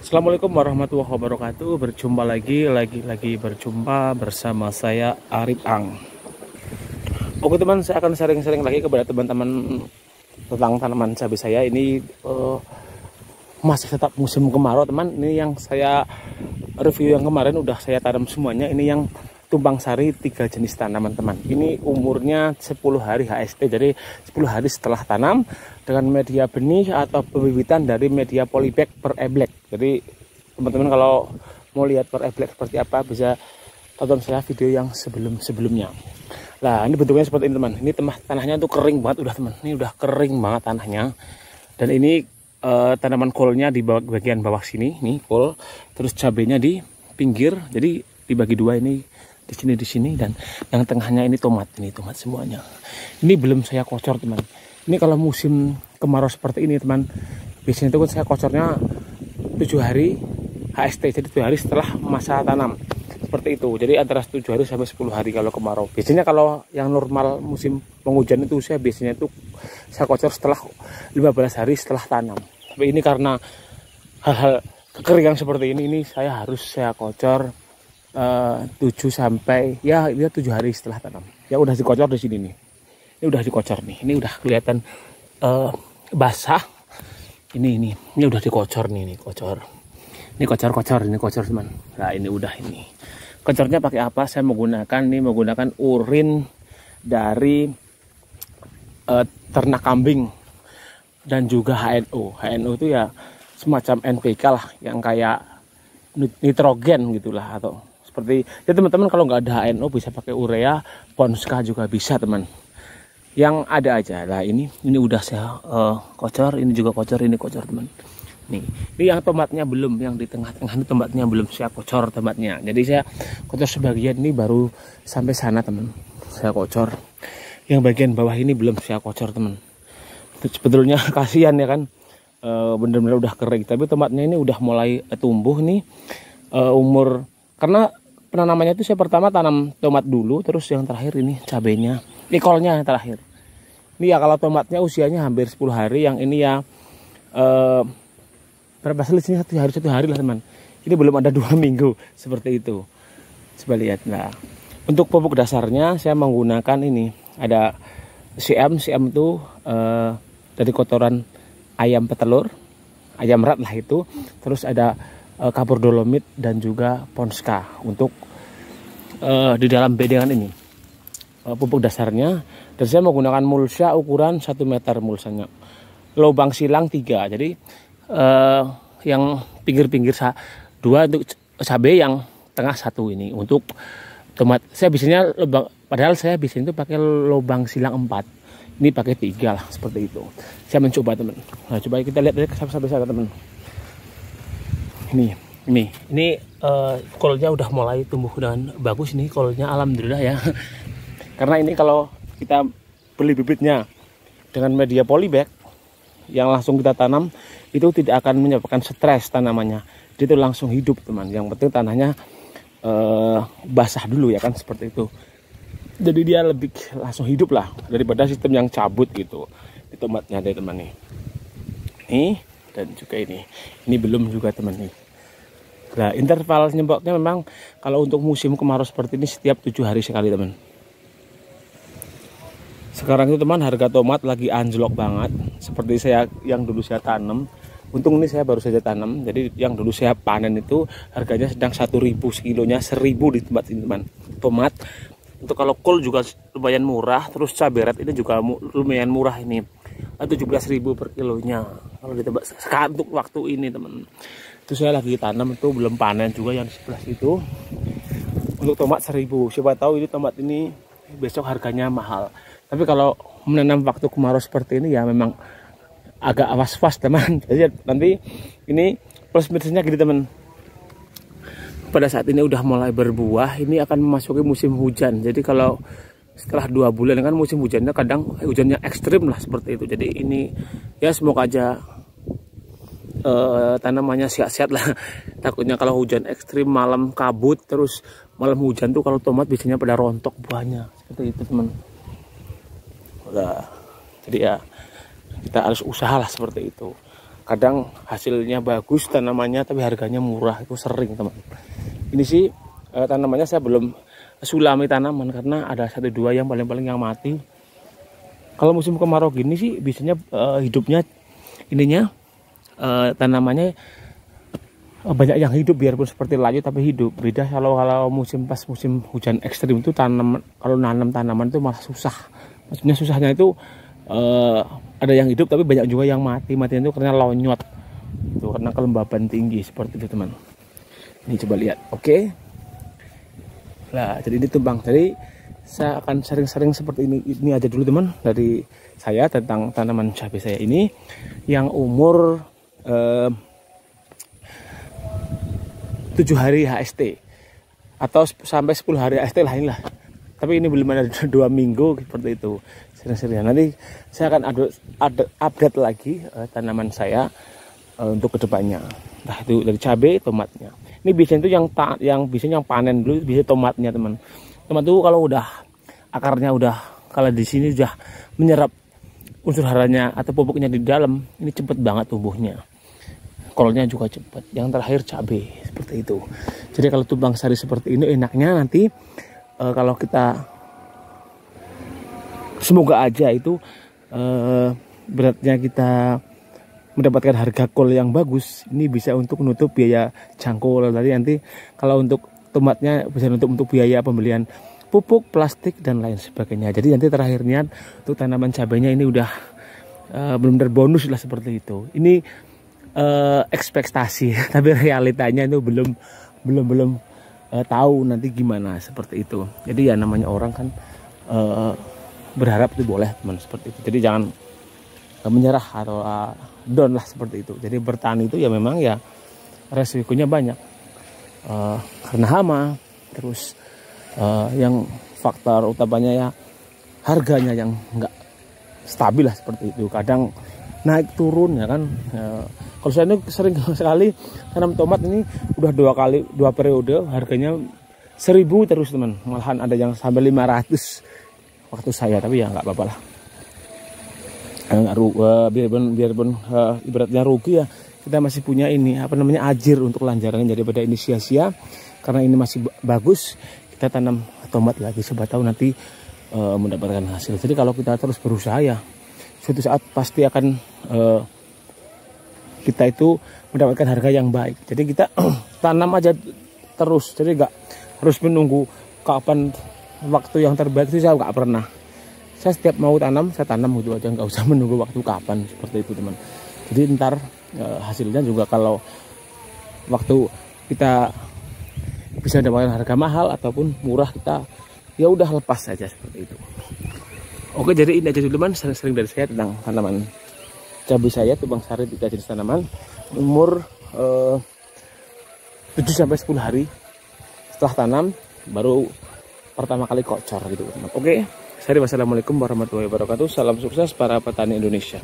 Assalamualaikum warahmatullahi wabarakatuh. Berjumpa lagi berjumpa bersama saya Arif Ang. Oke teman, saya akan sharing-sharing lagi kepada teman-teman tentang tanaman cabai saya. Ini masih tetap musim kemarau teman. Ini yang saya review yang kemarin udah saya tanam semuanya. Ini yang tumpang sari 3 jenis tanaman teman. Ini umurnya 10 hari HST, jadi 10 hari setelah tanam dengan media benih atau pembibitan dari media polybag per e-black. Jadi teman-teman kalau mau lihat per e-black seperti apa bisa tonton saya video yang sebelumnya. Nah ini bentuknya seperti ini teman. Ini tanahnya tuh kering banget udah teman. Ini udah kering banget tanahnya. Dan ini tanaman kolnya di bagian bawah sini, nih kol. Terus cabenya di pinggir. Jadi dibagi dua, ini di sini dan yang tengahnya ini tomat semuanya. Ini belum saya kocor teman. Ini kalau musim kemarau seperti ini teman, biasanya itu kan saya kocornya 7 hari HST, jadi 7 hari setelah masa tanam seperti itu. Jadi antara 7 hari sampai 10 hari kalau kemarau. Biasanya kalau yang normal musim penghujan itu saya biasanya itu saya kocor setelah 15 hari setelah tanam. Tapi ini karena hal-hal kekeringan seperti ini saya kocor 7 sampai 7 hari setelah tanam. Ya udah dikocor di sini nih. Ini udah dikocor nih. Ini udah kelihatan basah. Ini udah dikocor nih, ini kocor. Ini kocor teman. Nah, ini udah ini. Kocornya pakai apa? Saya menggunakan urin dari ternak kambing dan juga HNO. HNO itu ya semacam NPK lah, yang kayak nitrogen gitulah, atau seperti ya teman-teman. Kalau nggak ada HNO bisa pakai urea, Ponska juga bisa teman, yang ada aja. Nah ini udah saya kocor, ini juga kocor, ini kocor teman. Ini yang tomatnya belum, yang di tengah-tengah ini tomatnya belum saya kocor tomatnya. Jadi saya kocor sebagian, ini baru sampai sana teman, saya kocor. Yang bagian bawah ini belum saya kocor teman. Sebetulnya kasihan ya kan, bener-bener udah kering. Tapi tomatnya ini udah mulai tumbuh nih, karena penanamannya itu saya pertama tanam tomat dulu, terus yang terakhir ini cabenya, ini kolnya yang terakhir. Ini ya kalau tomatnya usianya hampir 10 hari, yang ini ya berapa selisihnya, 1 hari lah teman. Ini belum ada 2 minggu seperti itu. Coba lihat. Nah untuk pupuk dasarnya saya menggunakan ini, ada CM itu dari kotoran ayam petelur, ayam rat lah itu. Terus ada kapur dolomit dan juga Ponska untuk di dalam bedengan ini pupuk dasarnya. Dan saya menggunakan mulsa ukuran 1 meter mulsanya, lubang silang 3. Jadi yang pinggir-pinggir 2 untuk cabai, yang tengah 1 ini untuk tomat. Saya biasanya padahal saya biasanya itu pakai lubang silang 4, ini pakai 3 lah seperti itu. Saya mencoba teman. Nah coba kita lihat sampai sana teman. Ini kolnya udah mulai tumbuh dan bagus nih kolnya, alhamdulillah ya. Karena ini kalau kita beli bibitnya dengan media polybag yang langsung kita tanam, itu tidak akan menyebabkan stres tanamannya. Dia itu langsung hidup teman. Yang penting tanahnya basah dulu ya kan, seperti itu. Jadi dia lebih langsung hidup lah daripada sistem yang cabut gitu. Di tomatnya deh teman nih. Ini dan juga ini belum juga teman nih. Nah interval nyemprotnya memang kalau untuk musim kemarau seperti ini setiap 7 hari sekali teman. Sekarang itu teman harga tomat lagi anjlok banget. Seperti saya yang dulu saya tanam, untung ini saya baru saja tanam. Jadi yang dulu saya panen itu harganya sedang 1.000 sekilonya, 1.000 di tempat ini teman. Tomat untuk kalau kol juga lumayan murah. Terus cabai rawit ini juga lumayan murah, ini 17.000 per kilonya kalau di tempat sekarang untuk waktu ini teman. Itu saya lagi tanam, itu belum panen juga yang di sebelah itu. Untuk tomat 1.000. Siapa tahu ini tomat ini besok harganya mahal. Tapi kalau menanam waktu kemarau seperti ini ya memang agak was-was teman. Jadi nanti ini plus minusnya gini teman. Pada saat ini udah mulai berbuah, ini akan memasuki musim hujan. Jadi kalau setelah 2 bulan kan musim hujannya, kadang hujannya ekstrim lah seperti itu. Jadi ini ya semoga aja tanamannya sehat-sehat lah. Takutnya kalau hujan ekstrim, malam kabut, terus malam hujan tuh kalau tomat biasanya pada rontok buahnya seperti itu teman. Nah, jadi ya kita harus usaha lah seperti itu. kadang hasilnya bagus tanamannya tapi harganya murah, itu sering teman. Ini sih tanamannya saya belum sulami tanaman karena ada 1-2 yang paling-paling yang mati. Kalau musim kemarau gini sih biasanya hidupnya ininya tanamannya banyak yang hidup, biarpun seperti layu tapi hidup. Beda kalau pas musim hujan ekstrim itu kalau nanam tanaman itu malah susah. Maksudnya susahnya itu ada yang hidup tapi banyak juga yang mati. Matinya itu karena lonyot, itu karena kelembaban tinggi seperti itu teman. Ini coba lihat, oke. Nah, jadi ini tuh Bang. Jadi saya akan sering-sering seperti ini. Ini aja dulu teman dari saya tentang tanaman cabai saya ini yang umur 7 hari HST atau sampai 10 hari HST lah inilah. Tapi ini belum ada 2 minggu seperti itu. Sering-sering. Nanti saya akan update lagi tanaman saya untuk kedepannya. Nah itu dari cabai, tomatnya. Ini biasanya itu yang biasanya yang panen dulu biasanya tomatnya teman. Tomat itu kalau udah akarnya udah, kalau di sini sudah menyerap unsur haranya atau pupuknya di dalam, ini cepet banget tumbuhnya. Kolnya juga cepat. Yang terakhir cabai seperti itu. Jadi kalau tumbang sari seperti ini enaknya nanti kalau kita semoga aja itu beratnya kita mendapatkan harga kol yang bagus, ini bisa untuk menutup biaya jangkol tadi. Nanti kalau untuk tomatnya bisa untuk biaya pembelian pupuk, plastik dan lain sebagainya. Jadi nanti terakhirnya untuk tanaman cabainya ini udah benar-benar bonus lah seperti itu. Ini ekspektasi tapi realitanya itu belum tahu nanti gimana seperti itu. Jadi ya namanya orang kan berharap itu boleh teman seperti itu. Jadi jangan menyerah atau down lah seperti itu. Jadi bertani itu ya memang ya resikonya banyak karena hama, terus yang faktor utamanya ya harganya yang enggak stabil lah seperti itu. Kadang naik turun ya kan. Kalau saya ini sering sekali tanam tomat ini udah 2 periode harganya 1.000 terus teman. Malahan ada yang sampai 500 waktu saya, tapi ya nggak apa-apa lah. Biarpun ibaratnya rugi ya, kita masih punya ini apa namanya ajir untuk lanjarannya daripada ini sia-sia. Karena ini masih bagus, kita tanam tomat lagi, siapa tahu nanti mendapatkan hasil. Jadi kalau kita terus berusaha ya suatu saat pasti akan kita itu mendapatkan harga yang baik. Jadi kita tanam aja terus, jadi nggak harus menunggu kapan waktu yang terbaik. Itu saya nggak pernah. Saya setiap mau tanam, saya tanam gitu aja, nggak usah menunggu waktu kapan seperti itu teman. Jadi ntar hasilnya juga kalau waktu kita bisa mendapatkan harga mahal ataupun murah, kita ya udah lepas saja seperti itu. Oke, jadi ini aja dulu teman, sering-sering dari saya tentang tanaman cabai saya, tumbang sari 3 jenis tanaman umur 7 sampai 10 hari setelah tanam baru pertama kali kocor gitu teman. Oke, wassalamualaikum warahmatullahi wabarakatuh. Salam sukses para petani Indonesia.